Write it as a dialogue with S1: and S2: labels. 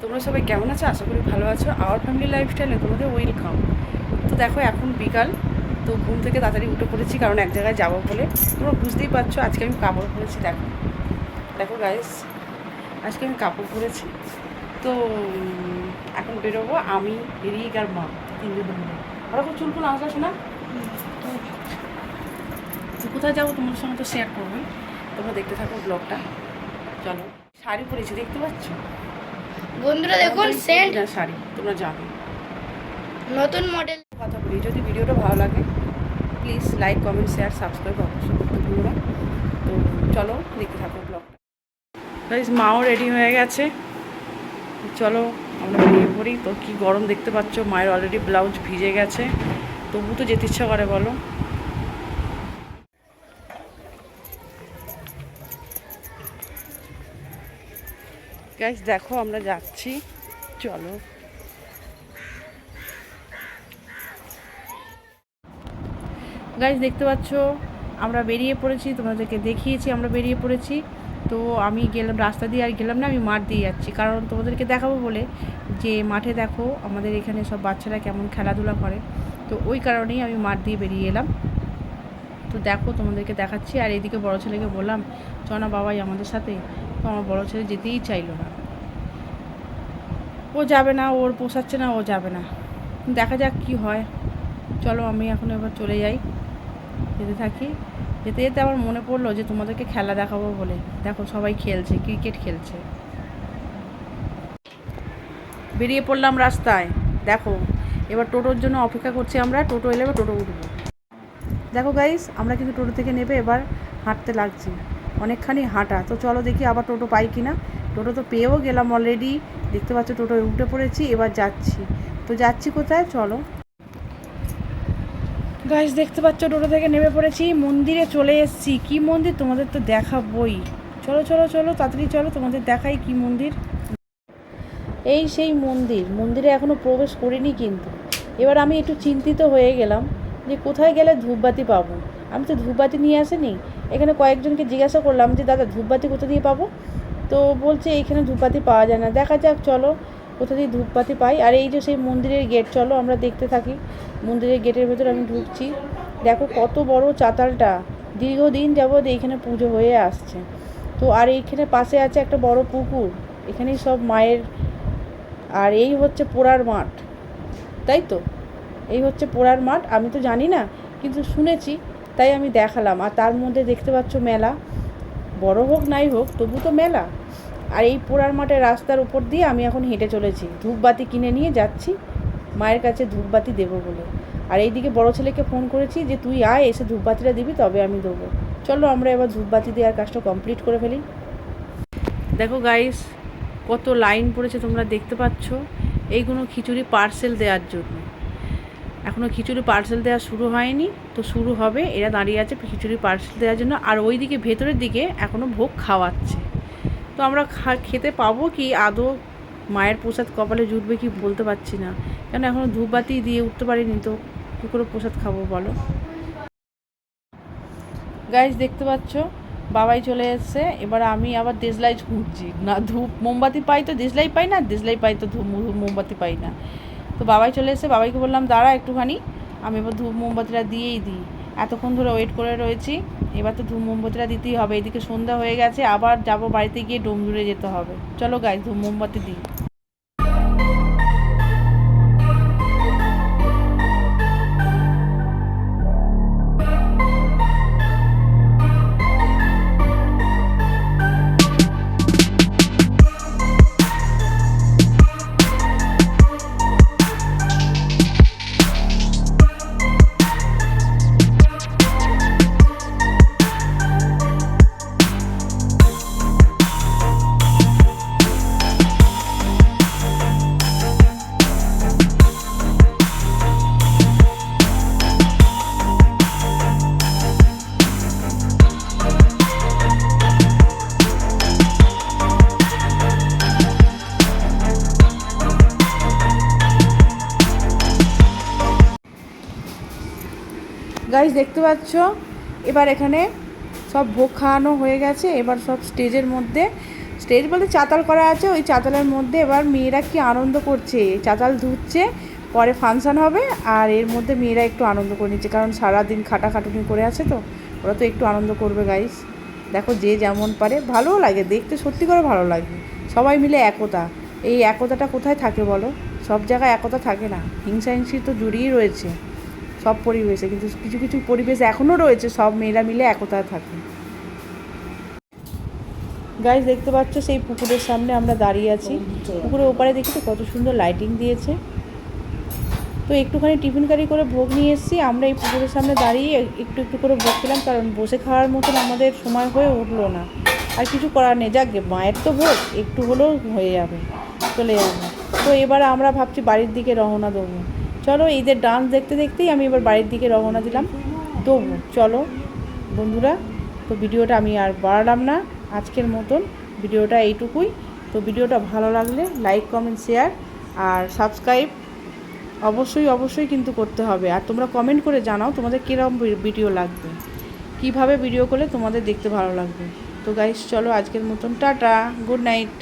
S1: তোমরা সবাই কেমন আছো? আশা করি ভালো আছো। আওয়ার ফ্যামিলি লাইফস্টাইলে তোমাদের ওয়েলকাম। তো দেখো এখন বিকাল, তো ঘুম থেকে তাড়াতাড়ি উঠে পড়েছি কারণ এক জায়গায় যাবো বলে। তোমরা বুঝতেই পারছো আজকে আমি কাপড় পরেছি। দেখো দেখো গাইস, আজকে আমি কাপড় পরেছি। তো এখন বেরোবো আমি, রিক আর মা, তিনজন মিলে। ওরকম চুল কোনো আসা শোনা। তো কোথায় যাবো তোমাদের সঙ্গে তো শেয়ার করবোই, তোমরা দেখতে থাকো ব্লগটা। চলো, শাড়ি পরেছি দেখতে পাচ্ছ
S2: বন্ধুরা, দেখুন সেন্ট
S1: শাড়ি, তোমরা জানো
S2: নতুন মডেল।
S1: কথা বলি, যদি ভিডিওটা ভালো লাগে please like comment share subscribe অবশ্যই করতে ভুলো না। তো চলো দেখতে থাকো ব্লগটা। গাইস মাও রেডি হয়ে গেছে, চলো আমরা বেরিয়ে পড়ি। তো কি গরম দেখতে পাচ্ছ, মায়ের অলরেডি ব্লাউজ ভিজে গেছে, তবু তো যেতে ইচ্ছা করে বলো। গাইস দেখো আমরা যাচ্ছি, চলো। গাইস দেখতে পাচ্ছ আমরা বেরিয়ে পড়েছি, তোমাদেরকে দেখিয়েছি আমরা বেরিয়ে পড়েছি। তো আমি গেলাম রাস্তা দিয়ে, আর গেলাম না, আমি মাঠ দিয়ে যাচ্ছি কারণ তোমাদেরকে দেখাবো বলে যে মাঠে দেখো আমাদের এখানে সব বাচ্চারা কেমন খেলাধুলা করে। তো ওই কারণেই আমি মাঠ দিয়ে বেরিয়ে এলাম। তো দেখো তোমাদেরকে দেখাচ্ছি। আর এইদিকে বড় ছেলেকে বললাম চ না বাবাই আমাদের সাথে, তো আমার বড় ছেলে যেতেই চাইলো না, ও যাবে না, ওর পোষাচ্ছে না, ও যাবে না। দেখা যাক কি হয়। চলো আমি এখন এবার চলে যাই, যেতে থাকি। যেতে যেতে আমার মনে পড়লো যে তোমাদেরকে খেলা দেখাবো বলে। দেখো সবাই খেলছে, ক্রিকেট খেলছে। বেরিয়ে পড়লাম রাস্তায়। দেখো এবার টোটোর জন্য অপেক্ষা করছি আমরা, টোটো এলে এবার টোটো উঠবো। দেখো গাইস আমরা কিন্তু টোটো থেকে নেবে এবার হাঁটতে লাগছি, অনেকখানি হাঁটা। তো চলো দেখি আবার টোটো পাই কি না। টোটো তো পেয়েও গেলাম অলরেডি, দেখতে পাচ্ছ টোটোয় উঠে পড়েছি, এবার যাচ্ছি। তো যাচ্ছি কোথায়, চলো। গাইস দেখতে পাচ্ছ টোটো থেকে নেমে পড়েছি, মন্দিরে চলে এসেছি। কি মন্দির তোমাদের তো দেখাবই, চলো চলো চলো তাড়াতাড়ি চলো তোমাদের দেখাই কি মন্দির। এই সেই মন্দির, মন্দিরে এখনও প্রবেশ করিনি কিন্তু। এবার আমি একটু চিন্তিত হয়ে গেলাম যে কোথায় গেলে ধূপবাতি পাবো। আমি তো ধূপবাতি নিয়ে আসিনি। এখানে কয়েকজনকে জিজ্ঞাসা করলাম যে দাদা ধূপবাতি কোথা দিয়ে পাবো, তো বলছে এইখানে ধূপবাতি পাওয়া যায় না। দেখা যাক চলো কোথা দিয়ে ধূপবাতি পাই। আর এই যে সেই মন্দিরের গেট, চলো আমরা দেখতে থাকি। মন্দিরের গেটের ভেতরে আমি ঢুকছি। দেখো কত বড় চাতালটা, দীর্ঘদিন যাবৎ এইখানে পুজো হয়ে আসছে। তো আর এইখানে পাশে আছে একটা বড় পুকুর, এখানেই সব মায়ের। আর এই হচ্ছে পোড়ার মাঠ, তাই তো, এই হচ্ছে পোড়ার মাঠ। আমি তো জানি না কিন্তু শুনেছি, তাই আমি দেখালাম। আর তার মধ্যে দেখতে পাচ্ছ মেলা, বড় হোক নাই হোক তবু তো মেলা। আর এই পোড়ার মাঠের রাস্তার উপর দিয়ে আমি এখন হেঁটে চলেছি, ধূপবাতি কিনে নিয়ে যাচ্ছি মায়ের কাছে ধূপবাতি দেবো বলে। আর এইদিকে বড় ছেলেকে ফোন করেছি যে তুই আয়, এসে ধূপবাতিটা দিবি তবে আমি দেবো। চলো আমরা এবার ধূপবাতি দেওয়ার কাজটা কমপ্লিট করে ফেলি। দেখো গাইস কত লাইন পড়েছে তোমরা দেখতে পাচ্ছ, এইগুলো খিচুড়ি পার্সেল দেওয়ার জন্য। এখনও খিচুড়ি পার্সেল দেওয়া শুরু হয়নি, তো শুরু হবে। এরা দাঁড়িয়ে আছে খিচুড়ি পার্সেল দেওয়ার জন্য। আর ওই দিকে ভেতরের দিকে এখনও ভোগ খাওয়াচ্ছে। তো আমরা খেতে পাবো কি আদৌ, মায়ের প্রসাদ কপালে জুটবে কি বলতে পারছি না, কেন এখনও ধূপবাতি দিয়ে উঠতে পারিনি, তো কী করে প্রসাদ খাবো বলো। গাইস দেখতে পাচ্ছ বাবাই চলে এসছে। এবার আমি আবার দেশলাই ঘুরছি, না ধূপ মোমবাতি পাই তো দেশলাই পাই না, দেশলাই পাই তো ধূপ মোমবাতি পাই না। তো বাবাই চলে এসে, বাবাইকে বললাম দাঁড়া একটুখানি, আমি এবার ধূপ মোমবাতিটা দিয়েই দিই। এতক্ষণ ধরে ওয়েট করে রয়েছি, এবার তো ধূপ মোমবাতিটা দিতেই হবে। এদিকে সন্ধ্যা হয়ে গেছে, আবার যাব বাড়িতে গিয়ে ডোমজুড়ে যেতে হবে। চলো গাইস ধূপ মোমবাতি দিই। গাইস দেখতে পাচ্ছ এবার এখানে সব ভোগ খাওয়ানো হয়ে গেছে। এবার সব স্টেজ বলতে চাতাল করা আছে, ওই চাতালের মধ্যে এবার মেয়েরা কি আনন্দ করছে, চাতাল ধুচ্ছে, পরে ফাংশান হবে আর এর মধ্যে মেয়েরা একটু আনন্দ করে নিচ্ছে, কারণ সারাদিন খাটাখাটুনি করে আছে তো, ওরা তো একটু আনন্দ করবে গাইস। দেখো যে যেমন পারে, ভালোও লাগে দেখতে, সত্যি করে ভালো লাগে, সবাই মিলে একতা। এই একতাটা কোথায় থাকে বলো, সব জায়গায় একতা থাকে না, হিংসা হিংসি তো জড়িয়েই রয়েছে সব পরিবেশে, কিন্তু কিছু কিছু পরিবেশ এখনও রয়েছে সব মেয়েরা মিলে একতায় থাকে। গাইস দেখতে পাচ্ছ সেই পুকুরের সামনে আমরা দাঁড়িয়ে আছি, পুকুরের ওপারে দেখি তো কত সুন্দর লাইটিং দিয়েছে। তো একটুখানি টিফিন কারি করে ভোগ নিয়ে এসেছি, আমরা এই পুকুরের সামনে দাঁড়িয়ে একটু একটু করে ভোগ খেলাম, কারণ বসে খাওয়ার মতন আমাদের সময় হয়ে উঠলো না, আর কিছু করার নেই, যাক মায়ের তো ভোগ একটু হলেও হয়ে যাবে, চলে যাবে। তো এবার আমরা ভাবছি বাড়ির দিকে রওনা দেবো, চলো ঈদের ডান্স দেখতে দেখতেই আমি এবার বাড়ির দিকে রওনা দিলাম। তবু চলো বন্ধুরা, তো ভিডিওটা আমি আর বাড়ালাম না, আজকের মতন ভিডিওটা এইটুকুই। তো ভিডিওটা ভালো লাগলে লাইক কমেন্ট শেয়ার আর সাবস্ক্রাইব অবশ্যই অবশ্যই কিন্তু করতে হবে, আর তোমরা কমেন্ট করে জানাও তোমাদের কীরকম ভিডিও লাগবে, কিভাবে ভিডিও করলে তোমাদের দেখতে ভালো লাগবে। তো গাইস চলো আজকের মতন টাটা, গুড নাইট।